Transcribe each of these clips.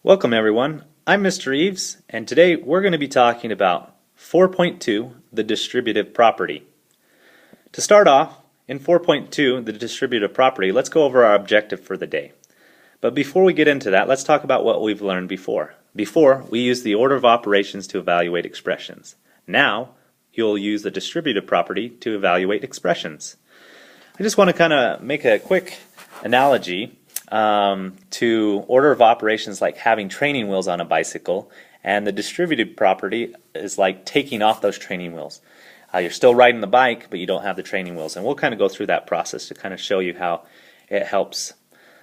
Welcome everyone, I'm Mr. Eves, and today we're going to be talking about 4.2, the distributive property. To start off, in 4.2, the distributive property, let's go over our objective for the day. But before we get into that, let's talk about what we've learned before. Before, we used the order of operations to evaluate expressions. Now, you'll use the distributive property to evaluate expressions. I just want to kind of make a quick analogy to order of operations like having training wheels on a bicycle, and the distributive property is like taking off those training wheels. You're still riding the bike, but you don't have the training wheels, and we'll kind of go through that process to kind of show you how it helps.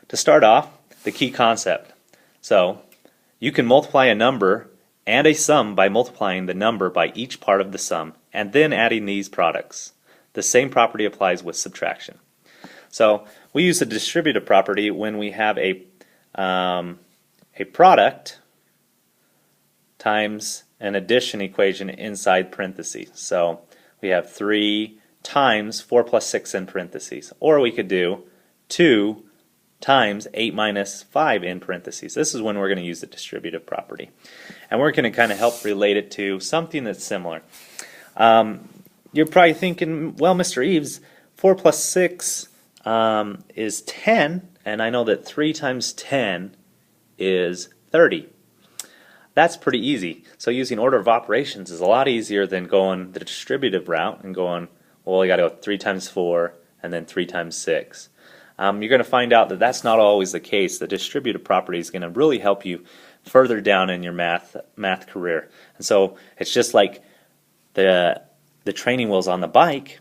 To start off, the key concept. So you can multiply a number and a sum by multiplying the number by each part of the sum and then adding these products. The same property applies with subtraction. So we use the distributive property when we have a product times an addition equation inside parentheses. So we have 3 times 4 plus 6 in parentheses. Or we could do 2 times 8 minus 5 in parentheses. This is when we're going to use the distributive property. And we're going to kind of help relate it to something that's similar. You're probably thinking, well, Mr. Eves, 4 plus 6 is 10, and I know that 3 times 10 is 30. That's pretty easy. So using order of operations is a lot easier than going the distributive route and going, well, we got to go 3 times 4 and then 3 times 6. You're going to find out that that's not always the case. The distributive property is going to really help you further down in your math career. And so it's just like the training wheels on the bike.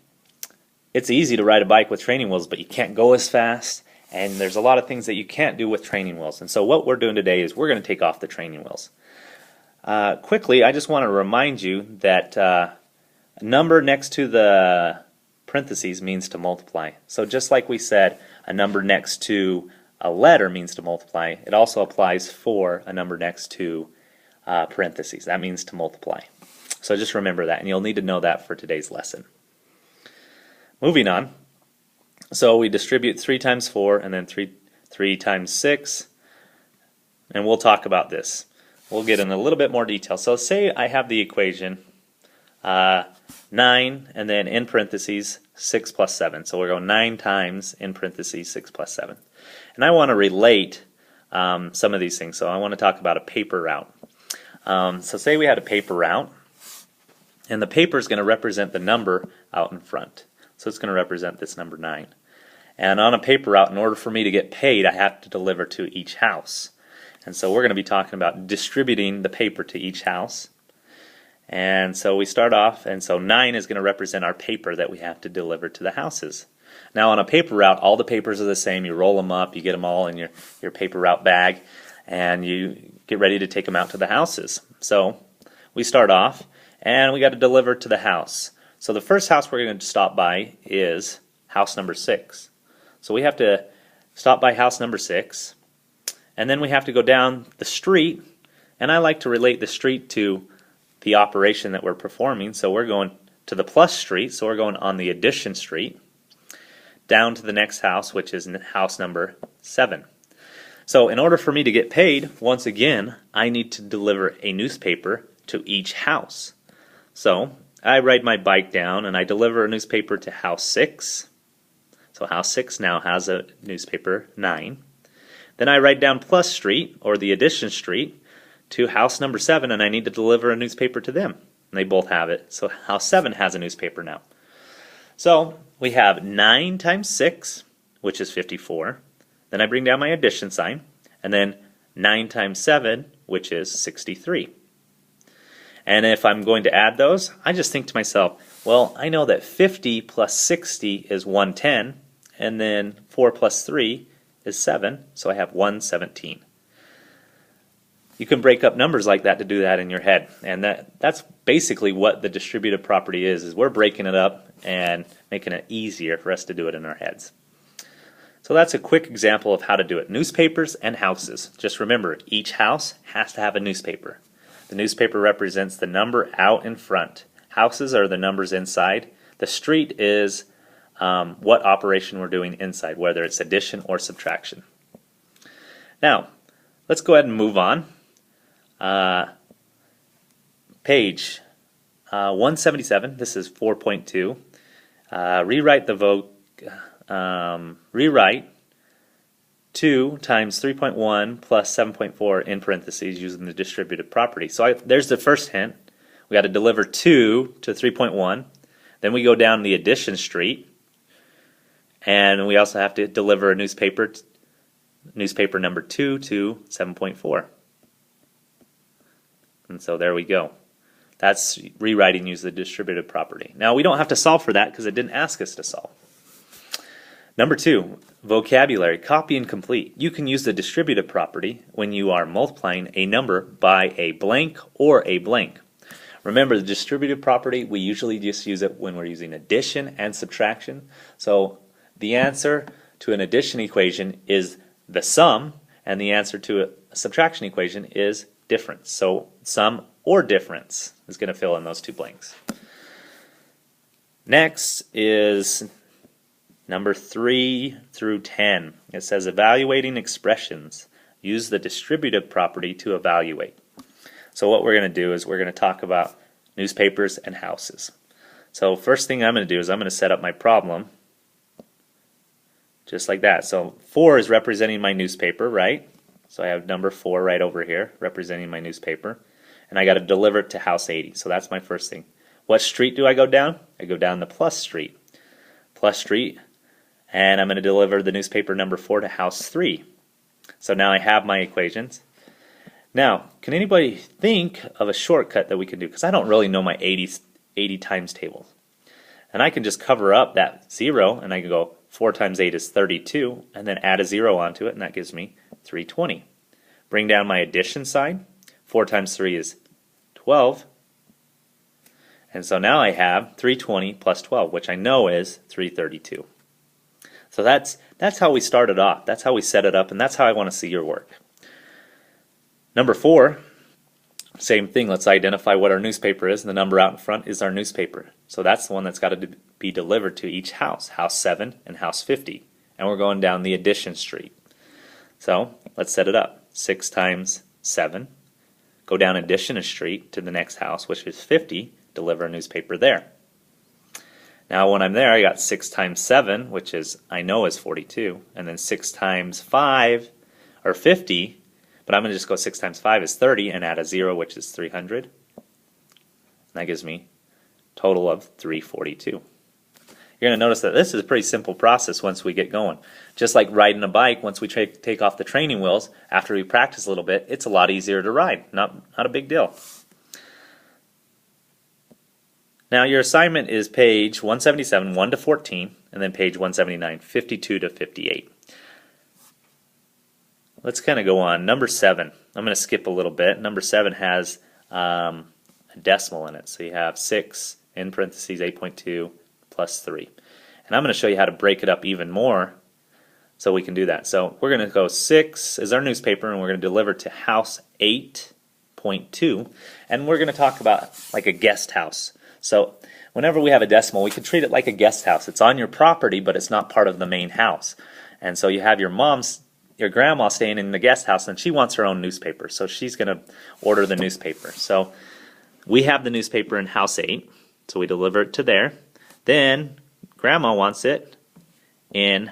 It's easy to ride a bike with training wheels, but you can't go as fast, and there's a lot of things that you can't do with training wheels. And so what we're doing today is we're going to take off the training wheels. Quickly, I just want to remind you that a number next to the parentheses means to multiply. So just like we said, a number next to a letter means to multiply, it also applies for a number next to parentheses. That means to multiply. So just remember that, and you'll need to know that for today's lesson. Moving on, so we distribute 3 times 4 and then 3 times 6, and we'll talk about this. We'll get in a little bit more detail. So say I have the equation 9 and then in parentheses 6 plus 7. So we're going 9 times in parentheses 6 plus 7. And I want to relate some of these things. So I want to talk about a paper route. So say we had a paper route, and the paper is going to represent the number out in front. So it's going to represent this number 9. And on a paper route, in order for me to get paid, I have to deliver to each house. And so we're going to be talking about distributing the paper to each house. And so we start off, and so 9 is going to represent our paper that we have to deliver to the houses. Now on a paper route, all the papers are the same. You roll them up, you get them all in your paper route bag, and you get ready to take them out to the houses. So we start off, and we got to deliver to the house. So the first house we're going to stop by is house number 6. So we have to stop by house number 6, and then we have to go down the street, and I like to relate the street to the operation that we're performing. So we're going to the plus street, so we're going on the addition street, down to the next house, which is house number 7. So in order for me to get paid, once again, I need to deliver a newspaper to each house. So I ride my bike down and I deliver a newspaper to house 6. So house 6 now has a newspaper 9. Then I ride down Plus Street, or the addition street, to house number 7, and I need to deliver a newspaper to them. And they both have it. So house 7 has a newspaper now. So we have 9 times 6, which is 54. Then I bring down my addition sign, and then 9 times 7, which is 63. And if I'm going to add those, I just think to myself, well, I know that 50 plus 60 is 110, and then 4 plus 3 is 7, so I have 117. You can break up numbers like that to do that in your head, and that's basically what the distributive property is we're breaking it up and making it easier for us to do it in our heads. So that's a quick example of how to do it. Newspapers and houses. Just remember, each house has to have a newspaper. The newspaper represents the number out in front. Houses are the numbers inside. The street is what operation we're doing inside, whether it's addition or subtraction. Now, let's go ahead and move on. Page 177, this is 4.2. Rewrite the rewrite 2 times 3.1 plus 7.4 in parentheses using the distributive property. So there's the first hint. We got to deliver 2 to 3.1. Then we go down the addition street, and we also have to deliver a newspaper number 2 to 7.4. And so there we go. That's rewriting using the distributive property. Now we don't have to solve for that because it didn't ask us to solve. Number 2, vocabulary, copy and complete. You can use the distributive property when you are multiplying a number by a blank or a blank. Remember, the distributive property, we usually just use it when we're using addition and subtraction. So the answer to an addition equation is the sum, and the answer to a subtraction equation is difference. So sum or difference is going to fill in those two blanks. Next is number 3 through 10. It says evaluating expressions. Use the distributive property to evaluate. So what we're going to do is we're going to talk about newspapers and houses. So first thing I'm going to do is I'm going to set up my problem just like that. So 4 is representing my newspaper, right? So I have number 4 right over here representing my newspaper. And I got to deliver it to house 80. So that's my first thing. What street do I go down? I go down the plus street. Plus street. And I'm going to deliver the newspaper number 4 to house 3. So now I have my equations. Now, can anybody think of a shortcut that we can do? Because I don't really know my 80 times table. And I can just cover up that 0, and I can go 4 times 8 is 32, and then add a 0 onto it, and that gives me 320. Bring down my addition side. 4 times 3 is 12. And so now I have 320 plus 12, which I know is 332. So that's how we started off. That's how we set it up, and that's how I want to see your work. Number 4, same thing. Let's identify what our newspaper is, and the number out in front is our newspaper. So that's the one that's got to be delivered to each house, house 7 and house 50. And we're going down the addition street. So let's set it up. 6 times 7. Go down addition street to the next house, which is 50. Deliver a newspaper there. Now when I'm there, I got 6 times 7, which is I know is 42, and then 6 times 5, or 50, but I'm going to just go 6 times 5 is 30, and add a 0, which is 300. And that gives me a total of 342. You're going to notice that this is a pretty simple process once we get going. Just like riding a bike, once we take off the training wheels, after we practice a little bit, it's a lot easier to ride. Not a big deal. Now your assignment is page 177, 1 to 14, and then page 179, 52 to 58. Let's kind of go on. Number 7. I'm going to skip a little bit. Number 7 has a decimal in it. So you have 6 in parentheses 8.2 plus 3. And I'm going to show you how to break it up even more so we can do that. So we're going to go 6 is our newspaper, and we're going to deliver to house 8.2. And we're going to talk about like a guest house. So whenever we have a decimal, we can treat it like a guest house. It's on your property, but it's not part of the main house. And so you have your grandma staying in the guest house, and she wants her own newspaper. So she's going to order the newspaper. So we have the newspaper in house 8, so we deliver it to there. Then grandma wants it in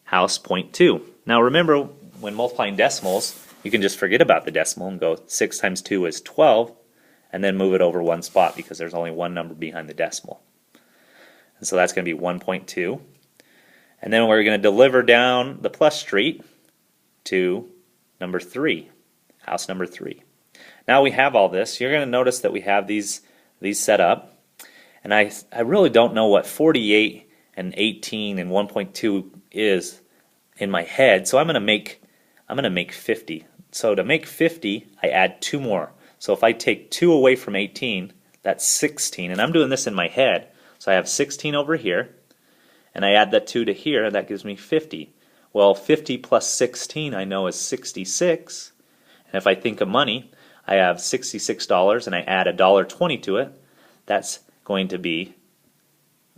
house 0.2. Now remember, when multiplying decimals, you can just forget about the decimal and go 6 times 2 is 12. And then move it over one spot because there's only one number behind the decimal. And so that's going to be 1.2. And then we're going to deliver down the plus street to number 3, house number 3. Now we have all this. You're going to notice that we have these set up. And I really don't know what 48 and 18 and 1.2 is in my head. So I'm going to make 50. So to make 50, I add 2 more. So if I take 2 away from 18, that's 16. And I'm doing this in my head. So I have 16 over here, and I add that 2 to here, and that gives me 50. Well, 50 plus 16 I know is 66. And if I think of money, I have $66, and I add $1.20 to it. That's going to be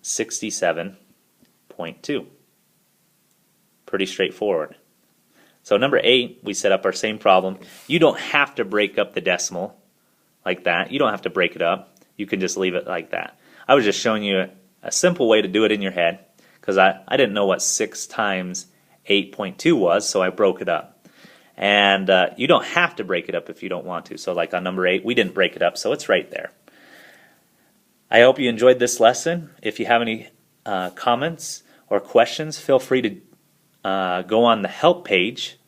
67.2. Pretty straightforward. So number 8, we set up our same problem. You don't have to break up the decimal like that. You don't have to break it up. You can just leave it like that. I was just showing you a simple way to do it in your head because I didn't know what 6 times 8.2 was, so I broke it up. And you don't have to break it up if you don't want to. So like on number 8, we didn't break it up, so it's right there. I hope you enjoyed this lesson. If you have any comments or questions, feel free to go on the help page.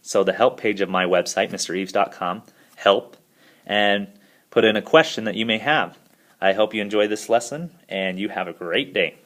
So the help page of my website, mreeves.com, help, and put in a question that you may have. I hope you enjoy this lesson, and you have a great day.